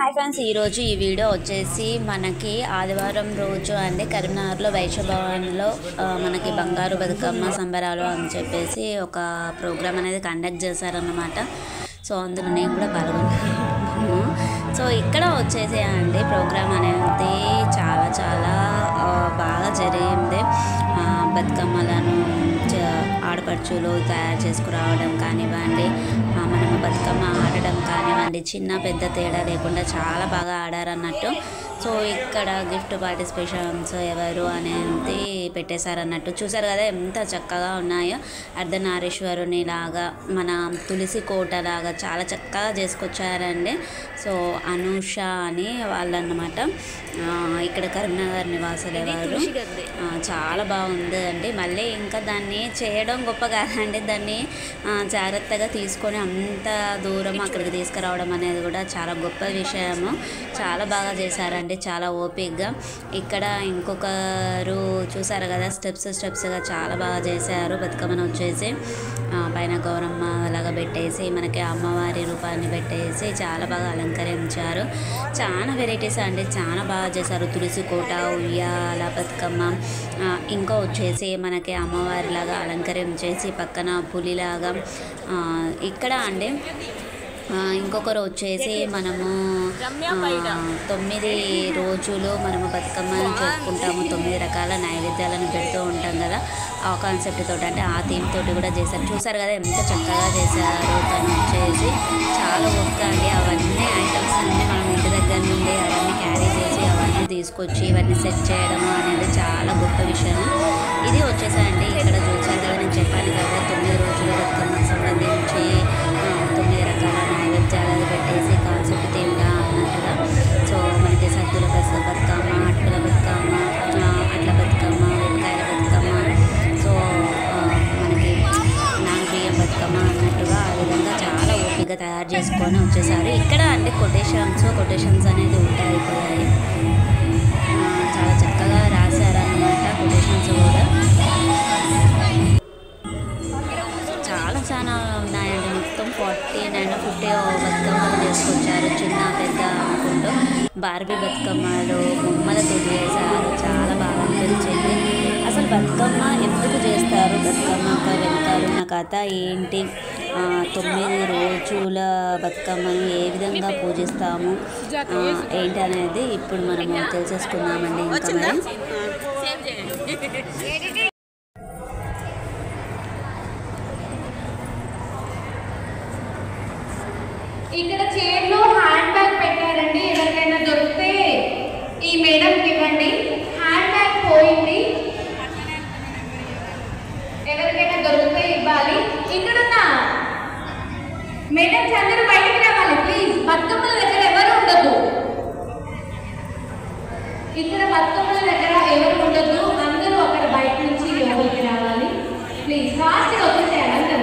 Hi friends, ఈరోజు ఈ video వచ్చేసి మనకి ఆదివారం రోజు అండి కరీంనగర్లో వైశ్యభవన్లో మనకి బంగారు బతుకమ్మ సంబరాలు అని చెప్పేసి ఒక ప్రోగ్రామ్ అనేది కండక్ట్ చేశారన్నమాట. సో అందులో నేను కూడా పాల్గొన్నాను. సో ఇక్కడ వచ్చేసి అండి ప్రోగ్రామ్ అనేది చాలా బాగా జరిగింది. బతుకమ్మలను ఆడపడుచులు తయారు చేసుకురావడం కానివ్వండి, మనము బతుకమ్మ ఆడడం కానివ్వండి, చిన్న పెద్ద తేడా లేకుండా చాలా బాగా ఆడారన్నట్టు. సో ఇక్కడ గిఫ్ట్ పార్టిసిపేషన్స్ ఎవరు అనేది పెట్టేశారన్నట్టు. చూసారు కదా ఎంత చక్కగా ఉన్నాయో. అర్ధనారీశ్వరుని లాగా మన తులసి కోట లాగా చాలా చక్కగా చేసుకొచ్చారండి. సో అనూష అని వాళ్ళన్నమాట. ఇక్కడ కరీంనగర్ నివాసులు ఎవరు. చాలా బాగుంది అండి. మళ్ళీ ఇంకా దాన్ని చేయడం గొప్ప కాదండి, దాన్ని జాగ్రత్తగా తీసుకొని అంత దూరం అక్కడికి తీసుకురావడం అనేది కూడా చాలా గొప్ప విషయము. చాలా బాగా చేశారండి, చాలా ఓపిక్గా. ఇక్కడ ఇంకొకరు చూసారు కదా స్టెప్స్గా చాలా బాగా చేశారు. బతుకమ్మను వచ్చేసి పైన గౌరమ్మ అలాగా పెట్టేసి మనకి అమ్మవారి రూపాన్ని పెట్టేసి చాలా బాగా అలంకరించారు. చాలా వెరైటీస్ అండి, చాలా బాగా చేశారు. తులసి కోట, ఉయ్యాల బతుకమ్మ, ఇంకా వచ్చేసి మనకి అమ్మవారిలాగా అలంకరించేసి పక్కన పులిలాగా. ఇక్కడ అండి ఇంకొకరు వచ్చేసి మనము 9 రోజులు మనము బతుకమ్మను జరుపుకుంటాము. 9 రకాల నైవేద్యాలను పెడుతూ ఉంటాం కదా, ఆ కాన్సెప్ట్ తోటి అంటే ఆ థీమ్ తోటి కూడా చేశారు. చూసారు కదా ఎంత చక్కగా చేశారు. తను వచ్చేసి చాలా గొప్ప అండి. అవన్నీ ఐటమ్స్ అన్నీ మనం ఇంటి దగ్గర నుండి అవన్నీ క్యారీ చేసి అవన్నీ తీసుకొచ్చి ఇవన్నీ సెట్ చేయడం అనేది చాలా గొప్ప విషయం. ఇది వచ్చేసండి ఇక్కడ చూసారు కదా, నేను చెప్పాను కదా 9 రోజుల బతుకమ్మకు సంబంధించి 9 రకాల నైవేద్యాలు పెట్టేసి కాన్సెప్ట్ థీమ్గా అన్నట్టుగా. సో మనకి సద్దుల బతుకమ్మ, అటుకుల బతుకమ్మ, అట్ల బతుకమ్మ, వెంకాయల బతుకమ్మ, సో మనకి నానబియ్యం బతుకమ్మ అన్నట్టుగా ఆ విధంగా చాలా ఓపికగా తయారు చేసుకొని వచ్చేసారు. ఇక్కడ అంటే కొటేషన్స్ అనేది ఉంటాయిపోయాయి. చాలా చక్కగా రాశారన్నమాట కొటేషన్స్ కూడా. చాలా ఉన్నాయండి. మొత్తం 49-50 బతుకమ్మలు చేసుకొచ్చారు, చిన్న పెద్ద అనుకుంటూ. బార్బీ బతుకమ్మలు బొమ్మలతో చేశారు, చాలా బాగా అనిపించింది. అసలు బతుకమ్మ ఎందుకు చేస్తారు, బతుకమ్మ వెనకాలన్న కథ ఏంటి, 9 రోజుల బతుకమ్మను ఏ విధంగా పూజిస్తాము ఏంటి అనేది ఇప్పుడు మనము తెలిసేసుకుందామండి. ఇంకా మరి ఇక్కడ చైర్లో హ్యాండ్ బ్యాగ్ పెట్టారండి. ఎవరికైనా దొరికితే ఈ మేడంకి ఇవ్వండి. హ్యాండ్ బ్యాగ్ పోయింది, ఎవరికైనా దొరికితే ఇవ్వాలి. ఇక్కడున్న మేడమ్స్ అందరూ బయటికి రావాలి ప్లీజ్. బతుకమ్మల దగ్గర ఎవరు ఉండదు, ఇక్కడ బతుకమ్మల దగ్గర ఎవరు ఉండదు. అందరూ అక్కడ బయట నుంచి లోపలికి రావాలి ప్లీజ్. ఫాస్ట్గా వచ్చేసేయాలి అందరూ.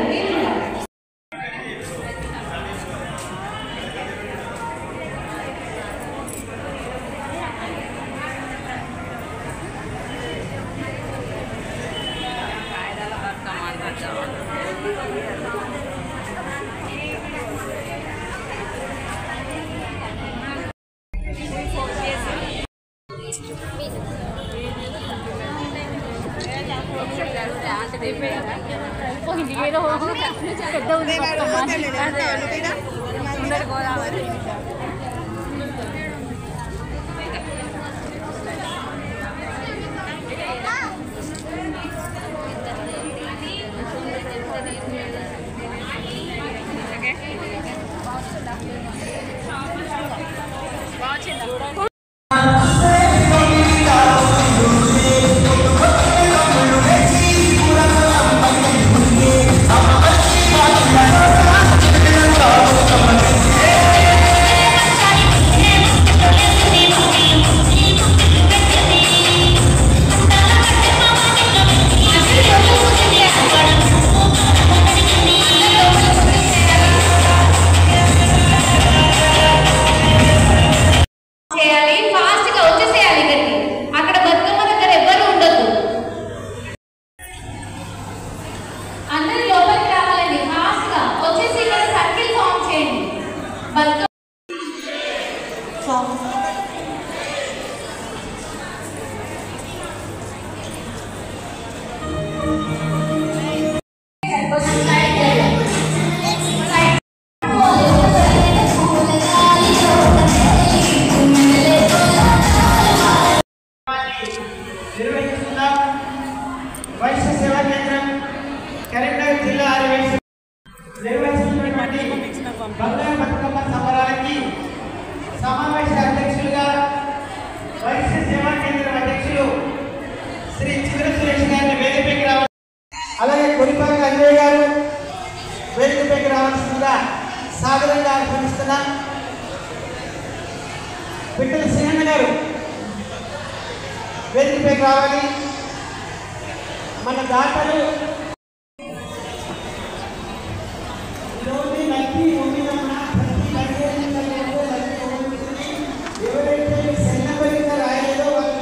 సాంగ్. వైశ్య సేవా కేంద్రం కరీంనగర్ జిల్లా నిర్వహిస్తున్నటువంటి బంగారు బతుకమ్మ సంబరాలకి సమావేశ అధ్యక్షులుగా వైశ్య సేవా కేంద్రం అధ్యక్షులు శ్రీ చివర సురేష్ గారిని వేదికపైకి రావాలి. అలాగే కొలిపాక అంజయ్ గారు వేదికపైకి రావాల్సిందిగా సాదరంగా ఆహ్వానిస్తున్నాం. పిట్టల శ్రీహన్న గారు వేదికపైకి రావాలి. మన దాతలు ఎవరైతే సన్నబడిన రాయలో వాళ్ళు